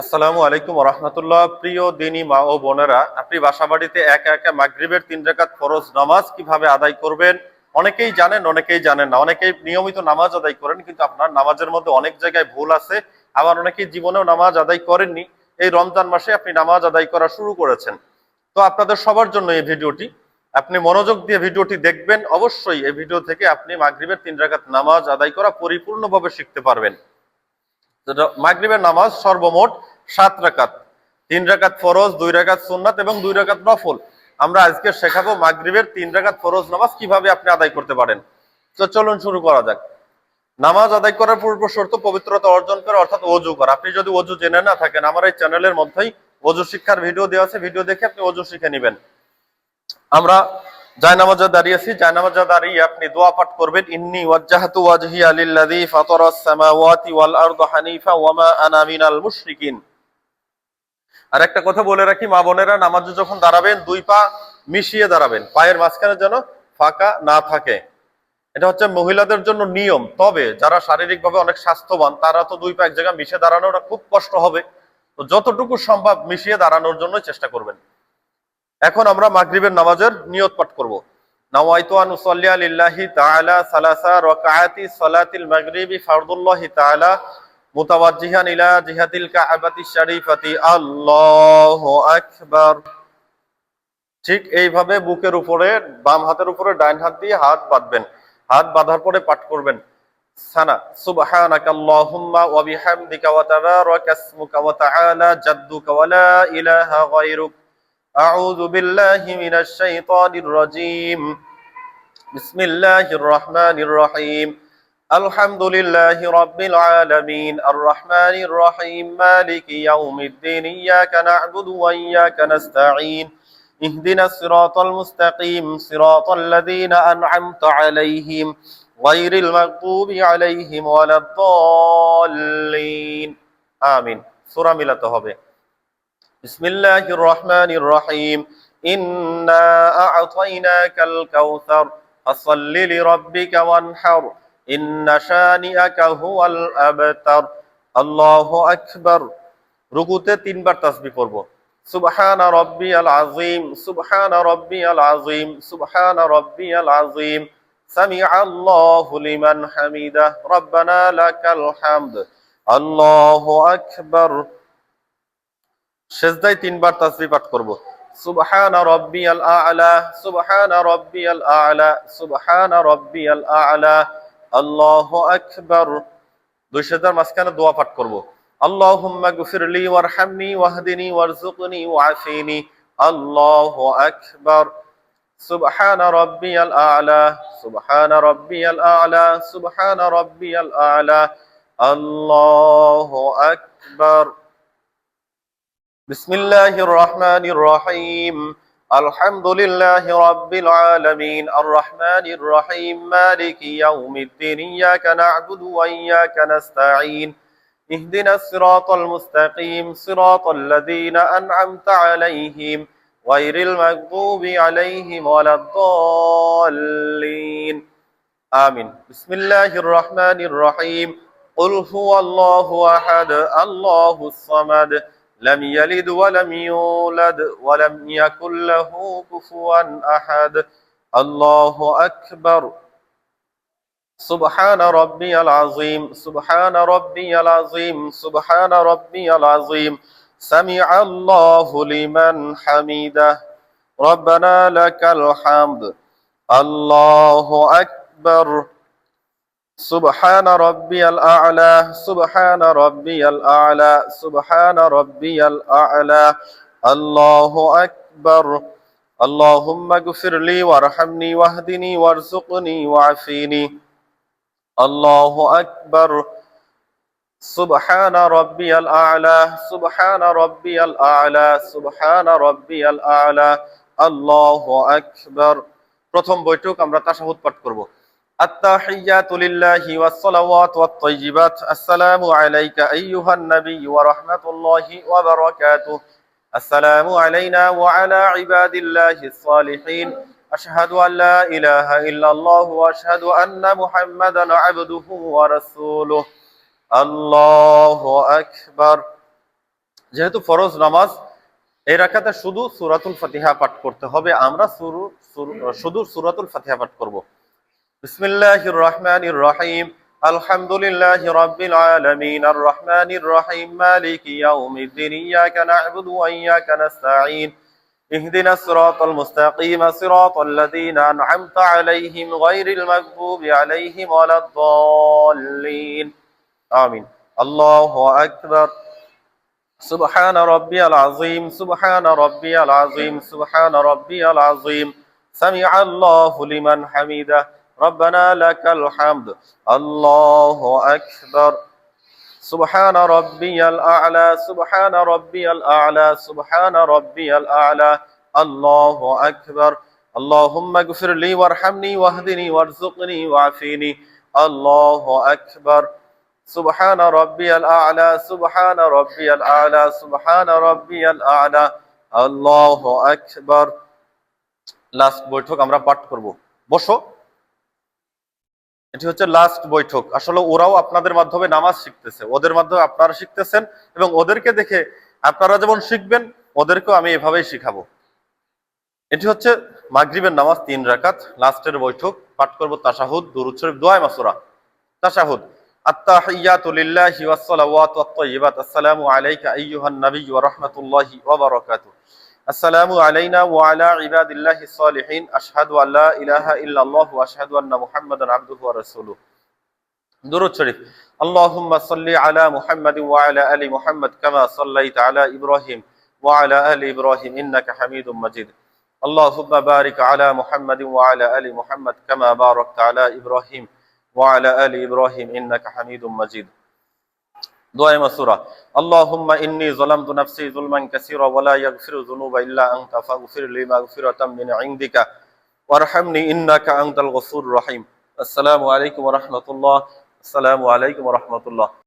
আসসালামু আলাইকুম ওয়া রাহমাতুল্লাহ। প্রিয় দিনী মা ও বোনেরা, আপনি বাসাবাড়িতে একা একা মাগরিবের 3 রাকাত ফরজ নামাজ কিভাবে আদায় করবেন? অনেকেই জানেন, অনেকেই জানেন না। অনেকেই নিয়মিত নামাজ আদায় করেন, কিন্তু আপনার নামাজের মধ্যে অনেক জায়গায় ভুল আছে। আবার অনেকেই জীবনেও নামাজ আদায় করেননি। এই রমজান মাসে আপনি নামাজ আদায় করা শুরু করেছেন। তো আপনাদের সবার জন্য এই ভিডিওটি, আপনি মনোযোগ দিয়ে ভিডিওটি দেখবেন। অবশ্যই এই ভিডিও থেকে আপনি মাগরিবের 3 রাকাত নামাজ আদায় করা পরিপূর্ণভাবে শিখতে পারবেন। মাগরিবের নামাজ সর্বমোট 7 রাকাত, 3 রাকাত ফরজ, 2 রাকাত সুন্নাত এবং 2 রাকাত নফল। আমরা আজকে শেখাবো মাগরিবের 3 রাকাত ফরজ নামাজ কিভাবে আপনি আদায় করতে পারেন। তো চলুন শুরু করা যাক। নামাজ আদায় করার পূর্ব শর্ত পবিত্রতা অর্জন করা, অর্থাৎ ওযু করা। আপনি যদি ওযু জেনে না থাকেন, আমার এই চ্যানেলের মধ্যেই ওযু শিক্ষার ভিডিও দেওয়া আছে, ভিডিও দেখে আপনি ওযু শিখে নেবেন। আমরা জায়নামাজে দাঁড়িয়েছি, জায়নামাজে দাঁড়িয়ে আপনি দোয়া পাঠ করবেন, ইন্নী ওয়াজ্জাহতু ওয়াজহিয়া লিল্লাযী ফাতারাস সামাওয়াতি ওয়াল আরদা হানিফা ওয়া মা আনা মিনাল মুশরিকিন। আর একটা কথা বলে রাখি, মা বোনেরা, নামাজে যখন দাঁড়াবেন 2 পা মিশিয়ে দাঁড়াবেন, পায়ের মাঝখানে যেন ফাঁকা না থাকে। এটা হচ্ছে মহিলাদের জন্য নিয়ম। তবে যারা শারীরিকভাবে অনেক স্বাস্থ্যবান, তারা তো 2 পা এক জায়গায় মিশে দাঁড়ানোটা খুব কষ্ট হবে। তো যতটুকু সম্ভব মিশিয়ে দাঁড়ানোর জন্য চেষ্টা করবেন। এখন আমরা মাগরিবের নামাজের নিয়ত পাঠ করব। নাওয়াইতু আন উসাল্লিয়া লিল্লাহি তাআলা সালাসা রাকাআতি সালাতিল মাগরিবি ফারদুল্লাহি তাআলা মুতাওয়াজ্জিহান ইলা জিহাতিল কা'বাতিশ শরীফাতি। আল্লাহু আকবার। ঠিক এইভাবে বুকের উপরে, বাম হাতের উপরে ডান হাত দিয়ে হাত বাঁধবেন। হাত বাঁধার পরে পাঠ করবেন, সানা সুবহানাকাল্লাহুম্মা ওয়া বিহামদিকা ওয়া তাবারাকা ইসমুকা ওয়া তাআলা জাদ্দুকা ওয়া লা ইলাহা গায়রুক। আউযু বিল্লাহি মিনাশ শাইতানির রাজীম। বিসমিল্লাহির রহমানির রহিম। আলহামদুলিল্লাহি রাব্বিল আলামিন আর রহমানির রহিম মালিকি ইয়াউমিদ্দিন ইয়াকা না'বুদু ওয়া ইয়াকা নাস্তাঈন ইহদিনাস সিরাতাল মুস্তাকিম সিরাতাল লাযীনা আন'আমতা আলাইহিম গায়রিল মাগদুবি আলাইহিম ওয়ালাদ-দাল্লিন। আমিন। সূরা মিলাতে হবে। বিসমিল্লাহির রহমানির রহিম। ইন্না আ'তাইনাকাল কাউসার ফাসাল্লি লিরাব্বিকা ওয়ানহার ইন্না শানিআকা হুয়াল আবতার। আল্লাহু আকবার। রুকুতে 3 বার তাসবিহ পড়ব। সুবহানা রাব্বিয়াল আযীম, সুবহানা রাব্বিয়াল আযীম, সুবহানা রাব্বিয়াল আযীম। সামিআল্লাহু লিমান হামিদাহ, রাব্বানা লাকাল হামদ। আল্লাহু আকবার। সেজদায় 3 বার তাসবিহ পাঠ করব। সুবহানা রাব্বিয়াল আ'লা, সুবহানা রাব্বিয়াল আ'লা, সুবহানা রাব্বিয়াল আ'লা। আল্লাহু আকবার। 2 সেজদার মাঝখানে দোয়া পাঠ করব। আল্লাহুম্মা গফিরলি ওয়ারহামনি ওয়াহদিনি ওয়ারযুকনি ওয়াআফিনি। আল্লাহু আকবার। সুবহানা রাব্বিয়াল আ'লা, সুবহানা রাব্বিয়াল আ'লা, সুবহানা রাব্বিয়াল আ'লা। আল্লাহু আকবার। বিসমিল্লাহির রহমানির রহিম। আলহামদুলিল্লাহি রাব্বিল আলামিন আর রহমানির রহিম মালিকি ইয়াউমিদ্দিন ইয়াকা না'বুদু ওয়া ইয়াকা নাস্তাঈন ইহদিনাস সিরাতাল মুস্তাকিম সিরাতাল লাযীনা আন'আমতা আলাইহিম গায়রিল মাগদুবি আলাইহিম ওয়ালাদ-দাল্লিন। আমিন। বিসমিল্লাহির রহমানির রহিম। কুল হুয়াল্লাহু আহাদ আল্লাহুস সামাদ لم يلد ولم يولد ولم يكن له كفوا أحد. الله أكبر. سبحان ربي العظيم، سبحان ربي العظيم، سبحان ربي العظيم. سمع الله لمن حمده، ربنا لك الحمد. الله أكبر. سبحان ربي الأعلى، سبحان ربي الأعلى، سبحان ربي الأعلى. الله أكبر. اللهم اغفر لي وارحمني واهدني وارزقني وعافيني. الله أكبر. سبحان ربي الأعلى، سبحان ربي الأعلى، سبحان ربي الأعلى. الله أكبر. প্রথম বৈঠক আমরা তাশাহুদ পাঠ করব। التحيات لله والصلوات والطيبات. السلام عليك أيها النبي ورحمة الله وبركاته. السلام علينا وعلى عباد الله الصالحين. أشهد أن لا إله إلا الله وأشهد أن محمدا عبده ورسوله. الله أكبر. যেহেতু ফরজ নামাজ, এই রাকাতে শুধু সূরাতুল ফাতিহা পাঠ করতে হবে। আমরা শুধু সূরাতুল ফাতিহা পাঠ করব। বিসমিল্লাহির রহমানির রহিম, আলহামদুলিল্লাহি রাব্বিল আলামিন, আর রহমানির রহিম, মালিকি ইয়াউমিদ্দিন, ইয়াকা না'বুদু ওয়া ইয়াকা নাস্তাঈন, ইহদিনাস সিরাতাল মুস্তাকিম, সিরাতাল লাযীনা আন'আমতা আলাইহিম গায়রিল মাগদুবি আলাইহিম ওয়ালাদ-দাল্লিন। আমিন। আল্লাহু আকবার। سبحان ربي العظيم، سبحان ربي العظيم، سبحان ربي العظيم، سمع الله لمن حمده، ربنا لك الحمد، الله أكبر، سبحان ربي الأعلى، سبحان ربي الأعلى، سبحان ربي الأعلى، الله أكبر، اللهم اغفر لي وارحمني واهدني وارزقني وعافيني، الله أكبر، سبحان ربي الأعلى، سبحان ربي الأعلى، سبحان ربي الأعلى، الله أكبر। লাস্ট বৈঠক আমরা পাঠ করব। বসো। এটি হচ্ছে লাস্ট বৈঠক। আসলে ওরাও আপনাদের মাধ্যমে নামাজ শিখতেছে, ওদের মাধ্যমে আপনারা শিখতেছেন, এবং ওদেরকে দেখে আপনারা যেমন শিখবেন, ওদেরকেও আমি এভাবেই শিখাবো। এটি হচ্ছে মাগরিবের নামাজ 3 রাকাত, লাস্টের বৈঠক। পাঠ করব তাশাহুদ, দুরূদ শরীফ, দোয়া মাসুরা। তাশাহুদ। আত-তাহিয়াতু লিল্লাহি ওয়াস সালাওয়াতু ওয়াত-তাইয়্যিবাত, আসসালামু আলাইকা আইয়ুহান নাবিয়্যু ওয়া রাহমাতুল্লাহি ওয়া বারাকাতুহু, আসসালামু আলাইনা ওয়া আলা ইবাদিল্লাহিস সালিহিন, আশহাদু আল্লা ইলাহা ইল্লাল্লাহু ওয়া আশহাদু আন্না মুহাম্মাদান আবদুহু ওয়া রাসূলুহু। দুরূদ শরীফ। আল্লাহুম্মা সাল্লি আলা মুহাম্মাদিন ওয়া আলা আলি মুহাম্মাদ কামা সাল্লাইতা আলা ইব্রাহিম ওয়া আলা আলি ইব্রাহিম ইন্নাকা হামিদুম মাজিদ। আল্লাহুম্মা বারিক আলা মুহাম্মাদিন ওয়া আলা আলি মুহাম্মাদ কামা বারাকতা আলা ইব্রাহিম ওয়া আলা আলি ইব্রাহিম ইন্নাকা হামিদুম মাজিদ। দোয়া মাসুরা। আল্লাহুম্মা ইন্নী যালামতু নাফসি যুলমান কাসীরা ওয়া লা ইয়াগফিরু যুনুবা ইল্লা আনতা ফাগফির লি মাগফিরাতাম মিন ইনদিকা ওয়ারহামনি ইন্নাকা আনতাল গফুরুর রহিম। আসসালামু আলাইকুম ওয়া রাহমাতুল্লাহ। আসসালামু আলাইকুম ওয়া রাহমাতুল্লাহ।